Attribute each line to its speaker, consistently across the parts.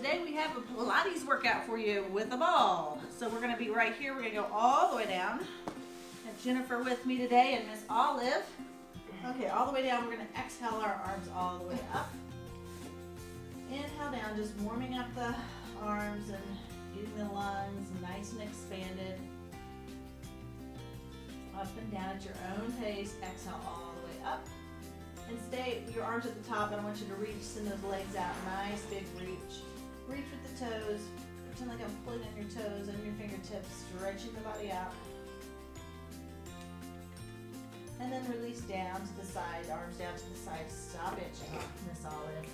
Speaker 1: today we have a Pilates workout for you with a ball. So we're going to be right here. We're going to go all the way down. I have Jennifer with me today and Miss Olive. Okay, all the way down. We're going to exhale our arms all the way up. Inhale down, just warming up the arms and getting the lungs nice and expanded. Up and down at your own pace. Exhale all the way up. And stay your arms at the top, and I want you to reach, send those legs out. Nice big reach. Reach with the toes. Pretend like I'm pulling on your toes and your fingertips, stretching the body out. And then release down to the side, arms down to the side. Stop itching, Miss Olive.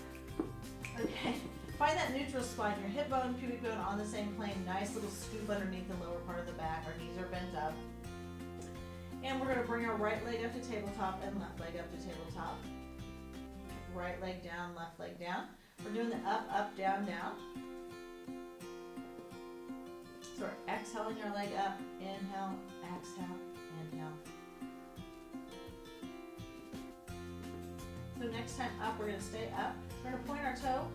Speaker 1: Okay, find that neutral spine, your hip bone, pubic bone on the same plane. Nice little scoop underneath the lower part of the back. Our knees are bent up. And we're going to bring our right leg up to tabletop and left leg up to tabletop. Right leg down, left leg down. We're doing the up, up, down, down. So we're exhaling our leg up. Inhale, exhale, inhale. So next time up, we're going to stay up. We're going to point our toe.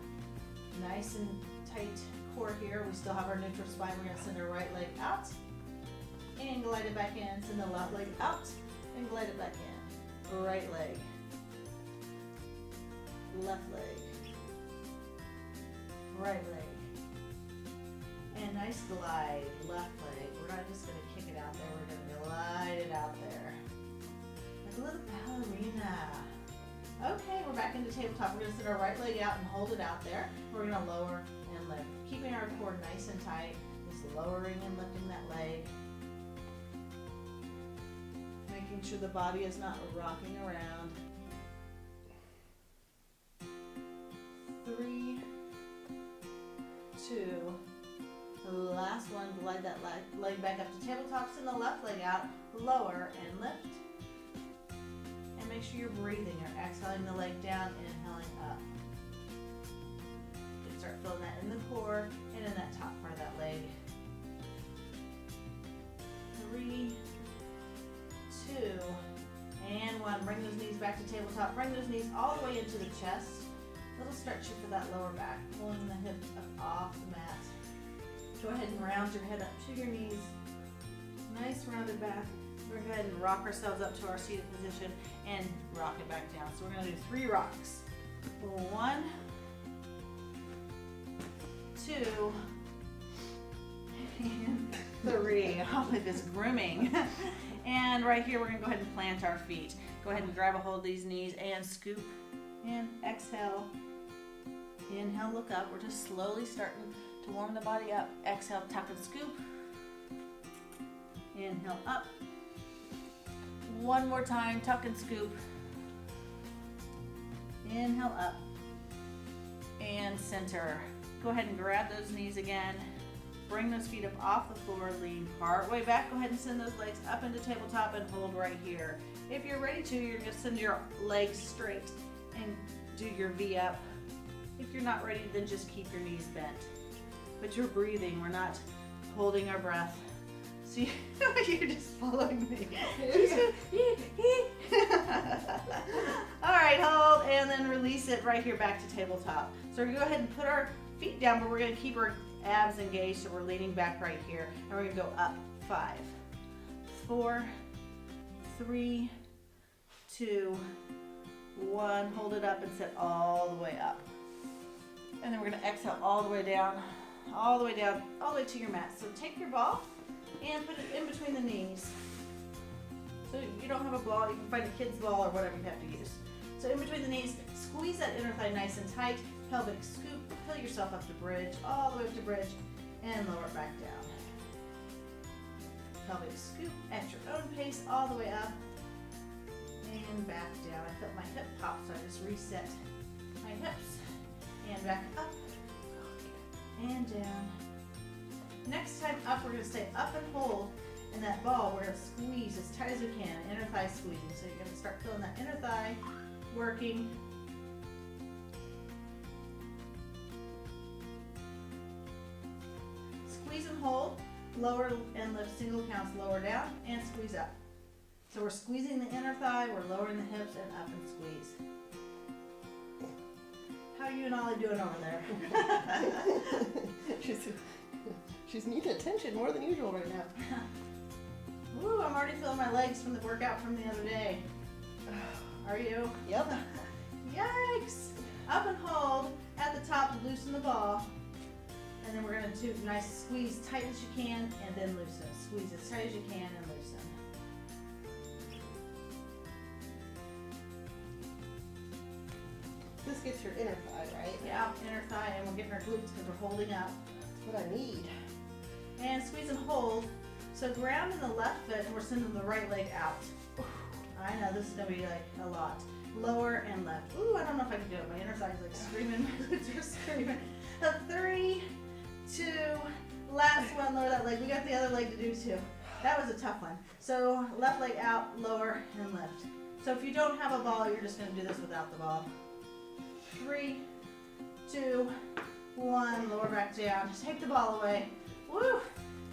Speaker 1: Nice and tight core here. We still have our neutral spine. We're going to send our right leg out. And glide it back in. Send the left leg out and glide it back in. Right leg. Left leg. Right leg. And nice glide. Left leg. We're not just going to kick it out there. We're going to glide it out there. Like a little ballerina. Okay, we're back into tabletop. We're going to send our right leg out and hold it out there. We're going to lower and lift. Keeping our core nice and tight. Just lowering and lifting that leg. Making sure the body is not rocking around. 3, 2, the last one, glide that leg back up to tabletop, send the left leg out, lower and lift. And make sure you're breathing. You're exhaling the leg down, inhaling up. You can start feeling that in the core and in that top part of that leg. 3, 2, and 1. Bring those knees back to tabletop. Bring those knees all the way into the chest. Little stretch for that lower back. Pulling the hips up off the mat. Go ahead and round your head up to your knees. Nice rounded back. We're going to go ahead and rock ourselves up to our seated position and rock it back down. So we're going to do 3 rocks. 1, 2, and 3. Olive is grooming. And right here, we're going to go ahead and plant our feet. Go ahead and grab a hold of these knees and scoop and exhale. Inhale, look up. We're just slowly starting to warm the body up. Exhale, tuck and scoop. Inhale, up. One more time, tuck and scoop. Inhale, up. And center. Go ahead and grab those knees again. Bring those feet up off the floor, lean part way back. Go ahead and send those legs up into tabletop and hold right here. If you're ready to, you're going to send your legs straight and do your V up. If you're not ready, then just keep your knees bent. But you're breathing. We're not holding our breath. So you're just following me. All right, hold and then release it right here back to tabletop. So we're going to go ahead and put our feet down, but we're going to keep our abs engaged, so we're leaning back right here. And we're going to go up. 5, 4, 3, 2, 1. Hold it up and sit all the way up. And then we're going to exhale all the way down, all the way down, all the way to your mat. So take your ball and put it in between the knees. So you don't have a ball, you can find a kid's ball or whatever you have to use. So in between the knees, squeeze that inner thigh nice and tight. Pelvic scoop, pull yourself up to bridge, all the way up to bridge, and lower it back down. Pelvic scoop at your own pace, all the way up, and back down. I felt my hip pop, so I just reset my hips, and back up, and down. Next time up, we're going to stay up and hold, and that ball, we're going to squeeze as tight as we can, inner thigh squeezing. So you're going to start feeling that inner thigh working. Squeeze and hold, lower and lift single counts, lower down and squeeze up. So we're squeezing the inner thigh, we're lowering the hips and up and squeeze. How are you and Ollie doing over there?
Speaker 2: She's needing attention more than usual right now.
Speaker 1: Woo, I'm already feeling my legs from the workout from the other day. Are you?
Speaker 2: Yep.
Speaker 1: Yikes! Up and hold at the top to loosen the ball. And then we're going to do a nice squeeze tight as you can and then loosen. Squeeze as tight as you can and loosen.
Speaker 2: This gets your inner thigh, right?
Speaker 1: Yeah, inner thigh, and we're getting our glutes because we're holding up.
Speaker 2: That's what I need.
Speaker 1: And squeeze and hold. So ground in the left foot and we're sending the right leg out. I know this is going to be like a lot. Lower and left. Ooh, I don't know if I can do it. My inner thigh's like screaming. My glutes are screaming. 3, 2, last one, lower that leg. We got the other leg to do too. That was a tough one. So left leg out, lower and lift. So if you don't have a ball, you're just going to do this without the ball. 3, 2, 1, lower back down. Just take the ball away. Woo!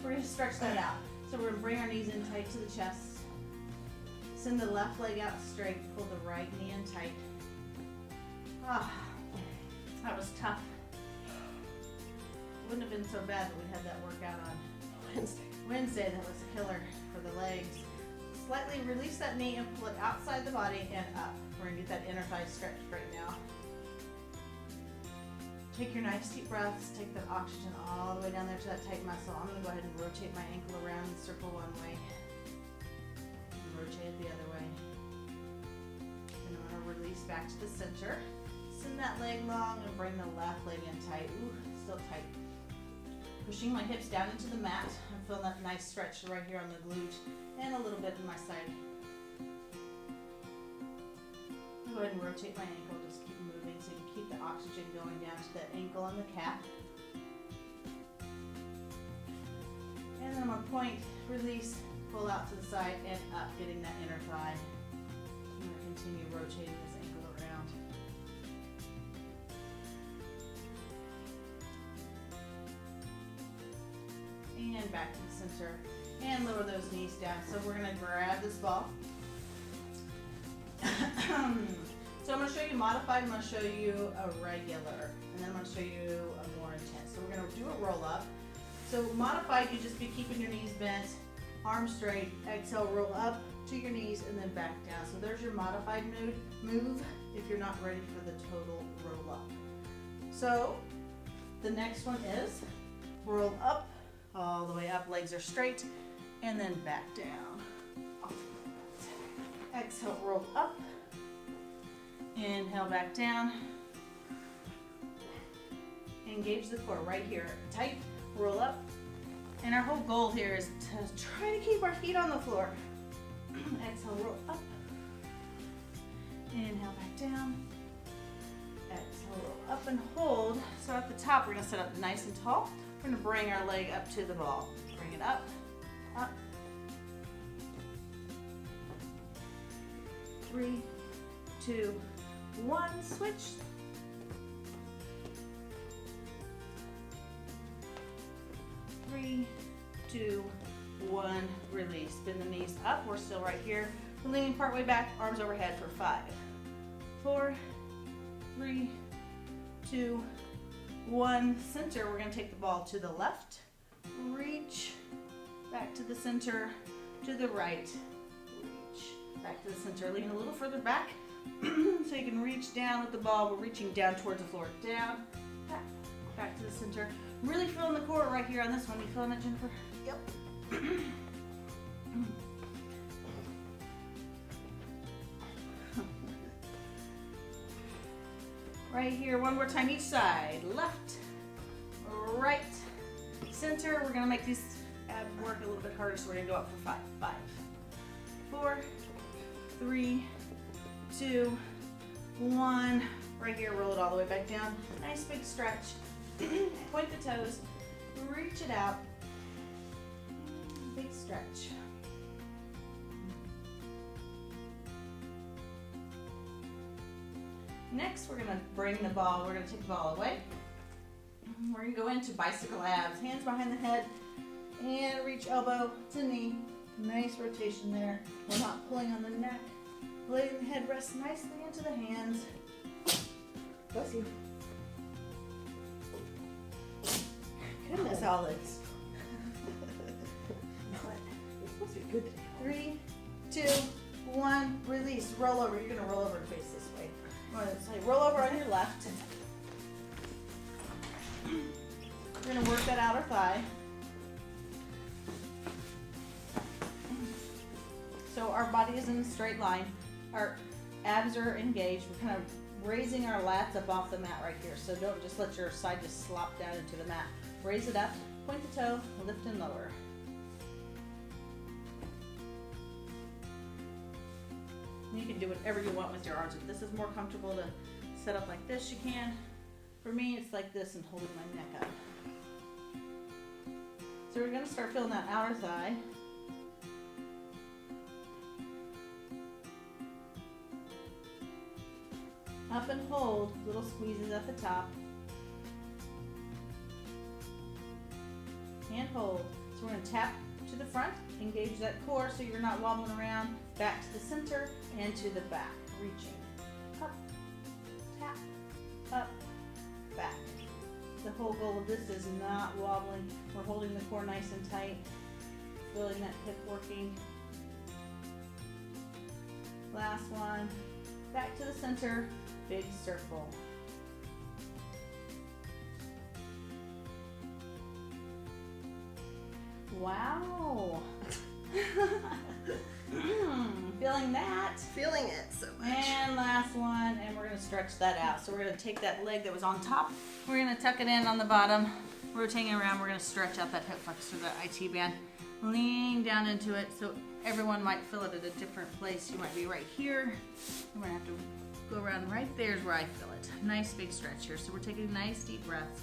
Speaker 1: We're going to stretch that out. So we're going to bring our knees in tight to the chest. Send the left leg out straight. Pull the right knee in tight. Ah, that was tough. Wouldn't have been so bad that we had that workout on Wednesday. That was a killer for the legs. Slightly release that knee and pull it outside the body and up. We're going to get that inner thigh stretched right now. Take your nice deep breaths. Take that oxygen all the way down there to that tight muscle. I'm going to go ahead and rotate my ankle around and circle one way. And rotate it the other way. And I'm going to release back to the center. Send that leg long and bring the left leg in tight. Ooh, still tight. Pushing my hips down into the mat. I'm feeling that nice stretch right here on the glute and a little bit in my side. I'll go ahead and rotate my ankle. Just keep moving so you can keep the oxygen going down to the ankle and the calf. And then I'm going to point, release, pull out to the side and up, getting that inner thigh. I'm going to continue rotating this ankle around. And back to the center. And lower those knees down. So we're going to grab this ball. So I'm going to show you modified, I'm going to show you a regular, and then I'm going to show you a more intense. So we're going to do a roll up. So modified, you just be keeping your knees bent, arms straight, exhale, roll up to your knees, and then back down. So there's your modified move if you're not ready for the total roll up. So the next one is roll up, all the way up, legs are straight, and then back down. Exhale, roll up. Inhale, back down. Engage the core right here. Tight, roll up. And our whole goal here is to try to keep our feet on the floor. Exhale, roll up. Inhale, back down. Exhale, roll up and hold. So at the top, we're going to sit up nice and tall. We're going to bring our leg up to the ball. Bring it up, up. 3, 2, 1, switch. 3, 2, 1, release. Bend the knees up. We're still right here. We're leaning part way back, arms overhead for 5, 4, 3, 2, 1. Center. We're going to take the ball to the left. Reach back to the center, to the right. Reach back to the center. Lean a little further back. So you can reach down with the ball. We're reaching down towards the floor. Down, back to the center. Really feeling the core right here on this one. You feeling it, Jennifer? Yep. Right here, one more time each side. Left, right, center. We're going to make these abs work a little bit harder, so we're going to go up for 5. 5, 4, 3, 2, 1. Right here, roll it all the way back down. Nice big stretch. Point the toes. Reach it out. Big stretch. Next, we're going to bring the ball. We're going to take the ball away. We're going to go into bicycle abs. Hands behind the head. And reach elbow to knee. Nice rotation there. We're not pulling on the neck. Letting the head rest nicely into the hands. Bless you. Goodness, Alex.
Speaker 2: Good day.
Speaker 1: 3, 2, 1, release. Roll over. You're gonna roll over and face this way. I'm gonna say roll over on your left. We're gonna work that outer thigh. So our body is in a straight line. Our abs are engaged. We're kind of raising our lats up off the mat right here. So don't just let your side just slop down into the mat. Raise it up, point the toe, lift and lower. You can do whatever you want with your arms. If this is more comfortable to set up like this, you can. For me, it's like this and holding my neck up. So we're gonna start feeling that outer thigh. Up and hold, little squeezes at the top. And hold. So we're gonna tap to the front, engage that core so you're not wobbling around, back to the center and to the back, reaching. Up, tap, up, back. The whole goal of this is not wobbling. We're holding the core nice and tight, feeling that hip working. Last one, back to the center, big circle. Wow. Feeling that.
Speaker 2: Feeling it so much.
Speaker 1: And last one, and we're gonna stretch that out. So we're gonna take that leg that was on top, we're gonna tuck it in on the bottom, rotating around, we're gonna stretch out that hip flexor, that IT band, lean down into it. So everyone might feel it at a different place. You might be right here. We're gonna have to go around right there is where I feel it. Nice big stretch here. So we're taking nice deep breaths.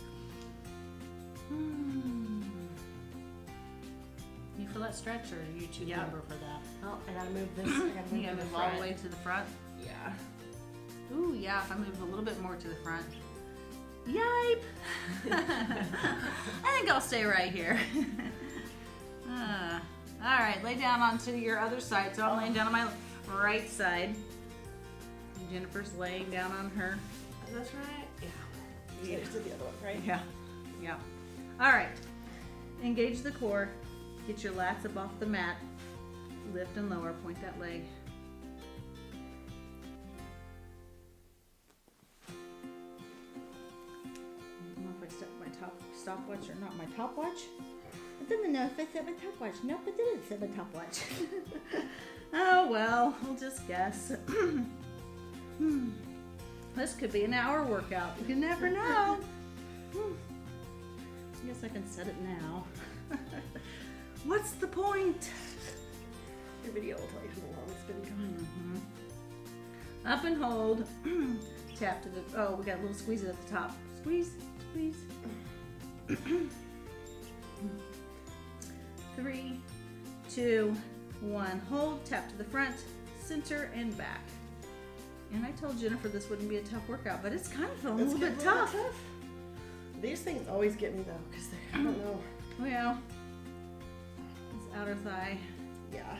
Speaker 1: You feel that stretch, or are you too limber for that?
Speaker 2: Oh, I gotta move this. I gotta move
Speaker 1: You gotta
Speaker 2: the
Speaker 1: move all the way to the front.
Speaker 2: Yeah.
Speaker 1: Ooh, yeah, if I move a little bit more to the front. Yipe! I think I'll stay right here. All right, lay down onto your other side. So I'm laying down on my right side. Jennifer's laying down on her.
Speaker 2: That's right. Yeah.
Speaker 1: Yeah.
Speaker 2: Switch to the other one, right?
Speaker 1: Yeah, yeah. All right, engage the core. Get your lats up off the mat. Lift and lower, point that leg. I don't know if I set my stopwatch or not. My top watch? I don't know if I set my top watch. Nope, I didn't set my top watch. Oh well, we'll just guess. This could be an hour workout. You never know. I guess I can set it now. What's the point?
Speaker 2: Your video will tell you how long it's been going.
Speaker 1: Up and hold. Tap to the, oh, we got little squeezes at the top. Squeeze, squeeze. 3, 2, 1. Hold, tap to the front, center, and back. And I told Jennifer this wouldn't be a tough workout, but it's kind of feeling a little bit tough.
Speaker 2: These things always get me though, because I don't know.
Speaker 1: Well, this outer thigh.
Speaker 2: Yeah.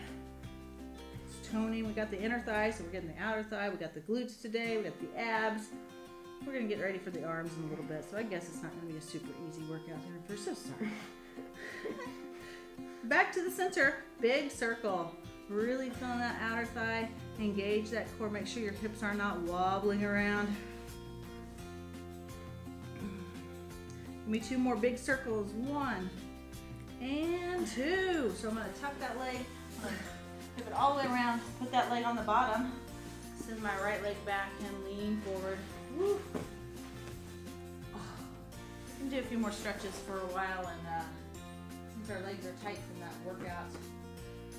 Speaker 1: It's toning. We got the inner thigh, so we're getting the outer thigh. We got the glutes today. We got the abs. We're gonna get ready for the arms in a little bit, so I guess it's not gonna be a super easy workout, Jennifer. So sorry. Back to the center. Big circle. Really feeling that outer thigh. Engage that core. Make sure your hips are not wobbling around. Give me 2 more big circles. 1 and 2. So I'm going to tuck that leg. I'm going to pivot all the way around. Put that leg on the bottom. Send my right leg back and lean forward. Woo. We can do a few more stretches for a while, and since our legs are tight from that workout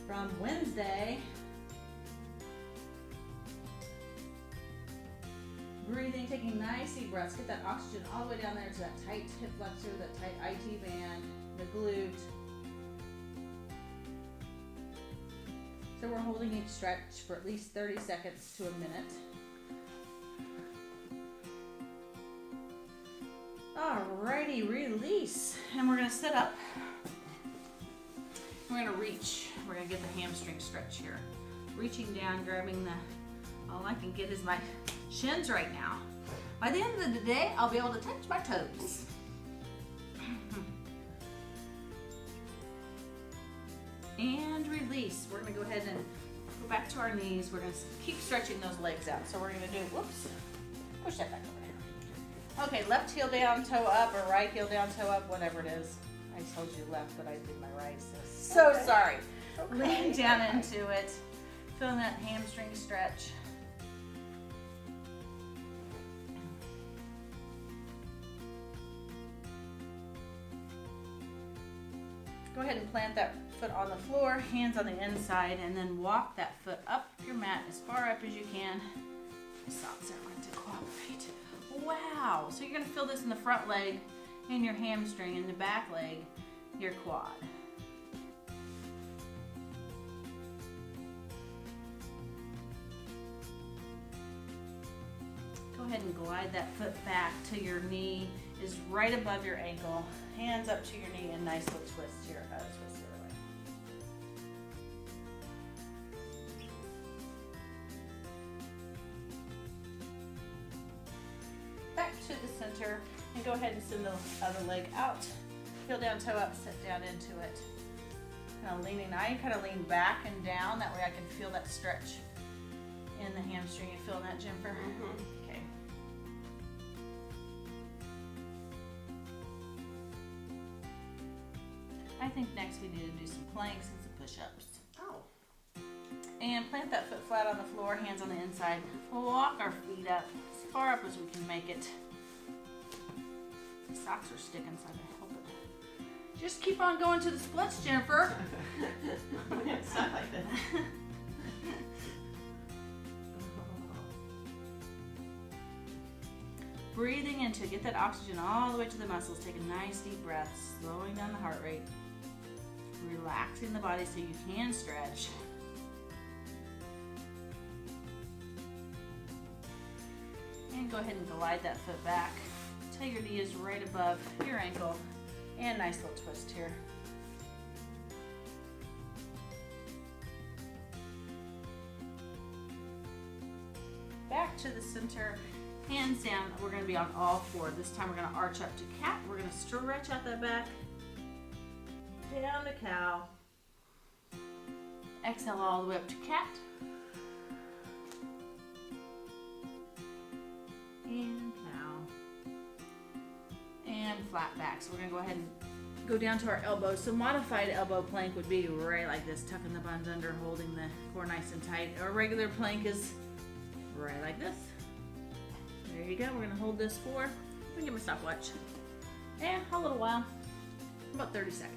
Speaker 1: from Wednesday. Breathing, taking nice deep breaths. Get that oxygen all the way down there to that tight hip flexor, that tight IT band, the glute. So we're holding each stretch for at least 30 seconds to a minute. Alrighty, release. And we're gonna sit up. We're gonna reach. We're gonna get the hamstring stretch here. Reaching down, grabbing the, all I can get is my shins right now. By the end of the day, I'll be able to touch my toes. And release. release. We're gonna go ahead and go back to our knees. We're gonna keep stretching those legs out. So we're gonna do, whoops, push that back over there. Okay, left heel down, toe up, or right heel down, toe up, whatever it is. I told you left, but I did my right, so
Speaker 2: Okay.
Speaker 1: sorry.
Speaker 2: Okay.
Speaker 1: Lean down into it. Feeling that hamstring stretch. Go ahead and plant that foot on the floor, hands on the inside, and then walk that foot up your mat as far up as you can. My socks are going to cooperate. Wow! So you're going to feel this in the front leg, in your hamstring, in the back leg, your quad. Go ahead and glide that foot back till your knee is right above your ankle. Hands up to your knee and nice little twist here. Twist the other way. Back to the center and go ahead and send the other leg out. Heel down, toe up, sit down into it. Kind of leaning. Now you kind of lean back and down. That way I can feel that stretch in the hamstring. You feeling that, Jennifer?
Speaker 2: Mm-hmm.
Speaker 1: Okay. I think next we need to do some planks and some push-ups.
Speaker 2: Oh.
Speaker 1: And plant that foot flat on the floor, hands on the inside. We'll walk our feet up as far up as we can make it. The socks are sticking, so I hope it. Just keep on going to the splits, Jennifer.
Speaker 2: It's not like that.
Speaker 1: Breathing into it. Get that oxygen all the way to the muscles. Take a nice deep breath, slowing down the heart rate. Relaxing the body so you can stretch. And go ahead and glide that foot back till your knee is right above your ankle. And nice little twist here. Back to the center. Hands down. We're going to be on all four. This time we're going to arch up to cat. We're going to stretch out that back. Down to cow. Exhale all the way up to cat. And cow. And flat back. So we're going to go ahead and go down to our elbows. So modified elbow plank would be right like this. Tucking the buns under, holding the core nice and tight. Our regular plank is right like this. There you go. We're going to hold this for, let me get my stopwatch. And a little while. About 30 seconds.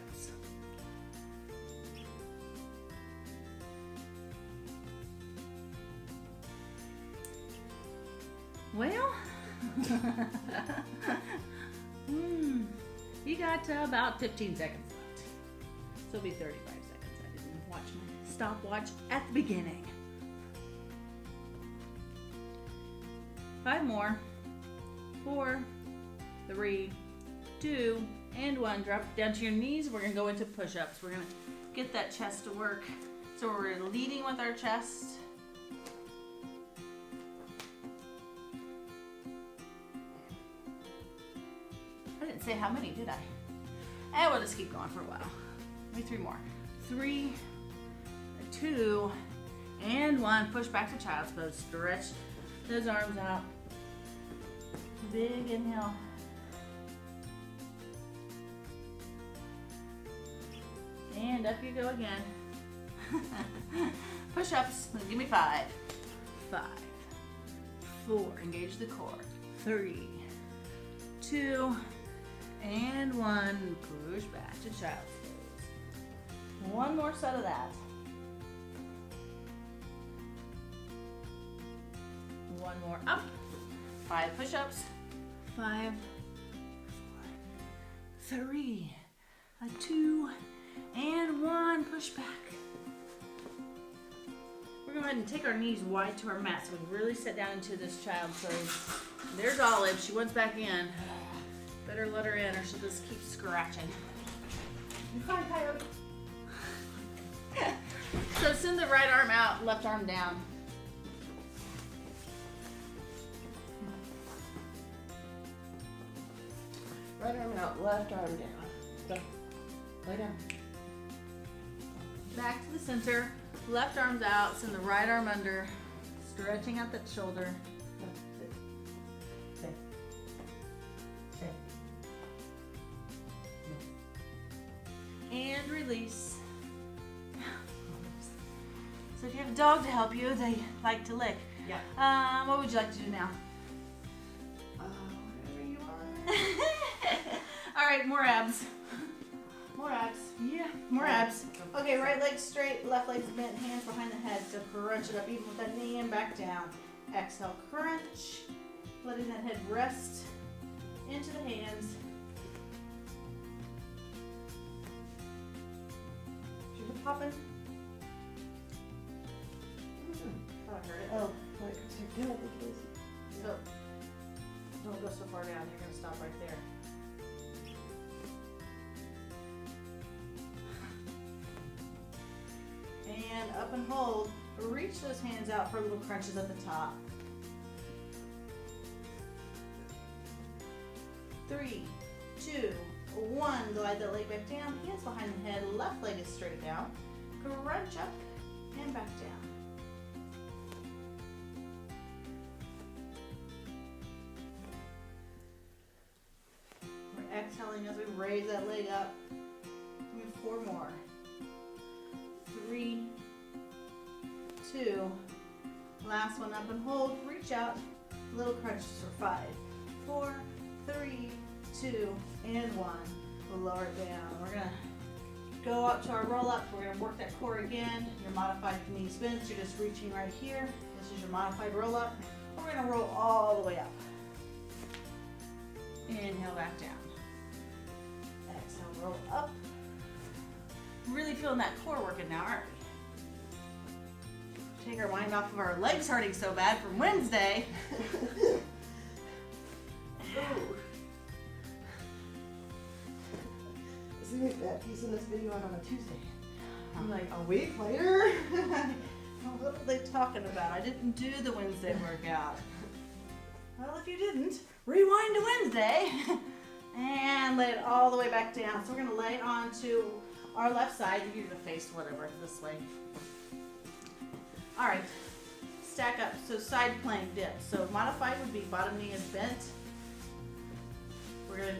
Speaker 1: Well, you got about 15 seconds left. So it'll be 35 seconds. I didn't watch my stopwatch at the beginning. 5 more. 4, 3, 2, and 1. Drop down to your knees. We're going to go into push-ups. We're going to get that chest to work. So we're leading with our chest. I didn't say how many, did I? And we'll just keep going for a while. Maybe 3 more. 3, 2, and 1. Push back to child's pose. Stretch those arms out. Big inhale. And up you go again. Push-ups. Give me 5. 5, 4. Engage the core. 3, 2, and 1. Push back to child's pose. 1 more set of that. 1 more up. 5 push-ups. 5, 4, 3, 2, and 1. Push back. We're going to go ahead and take our knees wide to our mat so we really sit down into this child's pose. There's Olive. She wants back in. Better let her in or she'll just keep scratching.
Speaker 2: You fine, Coyote?
Speaker 1: So send the right arm out, left arm down.
Speaker 2: Right arm out, left arm down. Go. Lay down.
Speaker 1: Back to the center. Left arm's out. Send the right arm under. Stretching out that shoulder. Stay. Stay. And release. So if you have a dog to help you, they like to lick.
Speaker 2: Yeah.
Speaker 1: What would you like to do now?
Speaker 2: Whatever you want.
Speaker 1: All right, more abs. More abs. Yeah, more abs. Okay, right leg straight, left leg's bent, hands behind the head. So crunch it up even with that knee and back down. Exhale, crunch. Letting that head rest into the hands. Is your hip popping? Thought I heard it.
Speaker 2: Oh, like I don't think it is.
Speaker 1: So, don't go so far down. You're going to stop right there. And up and hold. Reach those hands out for little crunches at the top. 3, 2, 1. Glide that leg back down. Hands behind the head. Left leg is straight down. Crunch up and back down. We're exhaling as we raise that leg up. We have 4 more. 3, 2, last one up and hold, reach out, little crunches for 5, 4, 3, 2, and 1. We'll lower it down. We're gonna go up to our roll up. We're gonna work that core again. Your modified knees bent, you're just reaching right here. This is your modified roll up. We're gonna roll all the way up. Inhale back down. Exhale, roll up. Really feeling that core working now, aren't we? Take our mind off of our legs hurting so bad from Wednesday.
Speaker 2: As soon as that piece of this video out on a Tuesday, I'm like, a week later?
Speaker 1: What are they talking about? I didn't do the Wednesday workout. Well, if you didn't, rewind to Wednesday and lay it all the way back down. So we're going to lay it onto our left side. You're going to face whatever this way. All right, stack up. So side plank dip. So modified would be bottom knee is bent.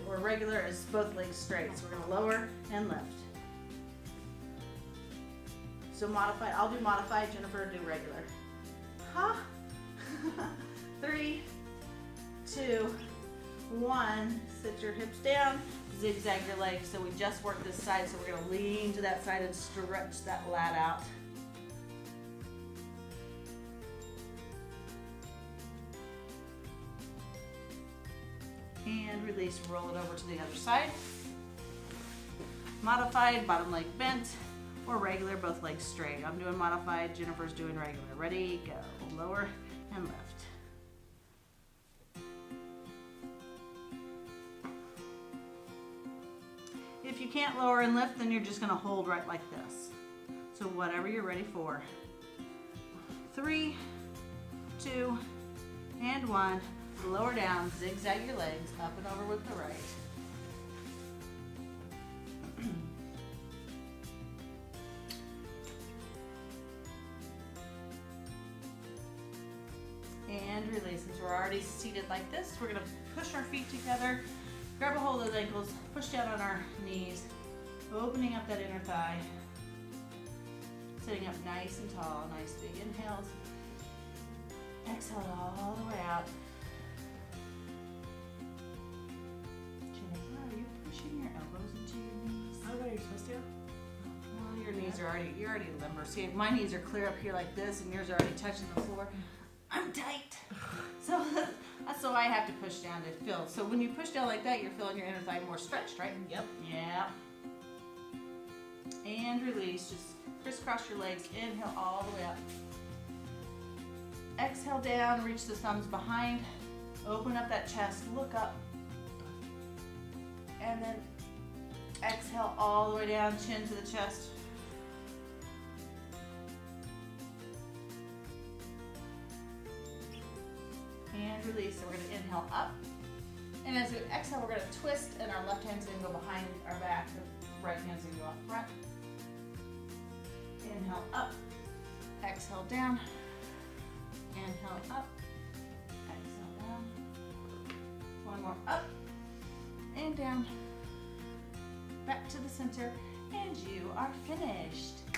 Speaker 1: Or regular is both legs straight. So we're going to lower and lift. So modified, I'll do modified, Jennifer do regular. Huh? 3, 2, 1. Sit your hips down, zigzag your legs. So we just worked this side, so we're gonna lean to that side and stretch that lat out. And release, roll it over to the other side. Modified, bottom leg bent. Or regular, both legs straight. I'm doing modified, Jennifer's doing regular. Ready, go. Lower and lift. If you can't lower and lift, then you're just gonna hold right like this. So whatever you're ready for. 3, 2, and 1. Lower down, zigzag your legs, up and over with the right. And release. Since we're already seated like this, we're gonna push our feet together, grab a hold of the ankles, push down on our knees, opening up that inner thigh, sitting up nice and tall, nice big inhales. Exhale all the way out. Jennifer, are you pushing your elbows into your knees?
Speaker 2: I don't know, you're supposed to.
Speaker 1: Well, your knees are you're already limber. See, my knees are clear up here like this, and yours are already touching the floor. I'm tight. So that's why I have to push down to feel. So when you push down like that, you're feeling your inner thigh more stretched, right?
Speaker 2: Yep.
Speaker 1: Yeah. And release. Just crisscross your legs. Inhale all the way up. Exhale down. Reach the thumbs behind. Open up that chest. Look up. And then exhale all the way down. Chin to the chest. And release. So we're going to inhale up. And as we exhale, we're going to twist, and our left hand's going to go behind our back. The right hand's going to go up front. Inhale up, exhale down, inhale up, exhale down. One more up and down, back to the center, and you are finished.